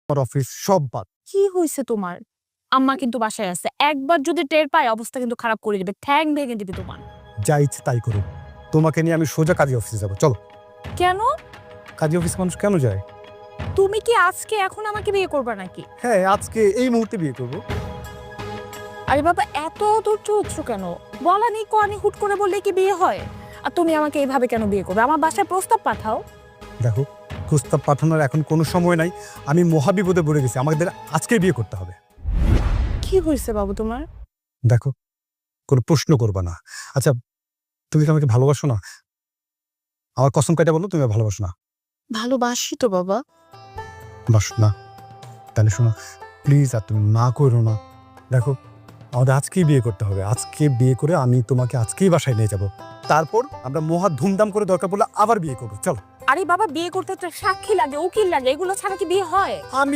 আমার অফিস সব বাদ। কি হয়েছে তোমার? আম্মা কিন্তু বাসায় আছে, একবার যদি টের পায় অবস্থা কিন্তু খারাপ করে দিবে, ঠ্যাং ভেঙে দিবে তোমার। যা ইচ্ছে তাই করুক, তোমাকে নিয়ে আমি সোজা কাজী অফিসে যাবো। চলো। কেন? কাজী অফিস মানুষ কেন যায়? তুমি কি আজকে এখন আমাকে বিয়ে করবা নাকি? হ্যাঁ, আজকে এই মুহূর্তে বিয়ে করবো। আরে বাবা, এত ধৈর্য হচ্ছ কেন? বলা নেই কনি, হুট করে বললে কি বিয়ে হয়? আর তুমি আমাকে এইভাবে কেন বিয়ে করবে? আমার বাসায় প্রস্তাব পাঠাও। দেখো, প্রস্তাব পাঠানোর এখন কোনো সময় নাই। আমি মহাবিপদে পড়ে গেছি, আমাদের আজকে বিয়ে করতে হবে। কি হয়েছে বাবু তোমার? দেখো, কোনো প্রশ্ন করবা না। আচ্ছা, তুমি কি আমাকে ভালোবাসো না? আমার কসম কাইটা বলো, তুমি আমাকে ভালোবাসো না? ভালোবাসি তো বাবা। বাসো না? তাহলে শোনো, প্লিজ, আর তুমি না করো না। দেখো, আমাদের আজকেই বিয়ে করতে হবে। আজকে বিয়ে করে আমি তোমাকে আজকেই বাসায় নিয়ে যাব। তারপর আমরা মহা ধুমধাম করে দরকার পড়লে আবার বিয়ে করবো। চলো। আরে বাবা, বিয়ে করতে তো সাক্ষী লাগে, উকিল লাগে, এগুলো ছাড়া কি বিয়ে হয়? আমি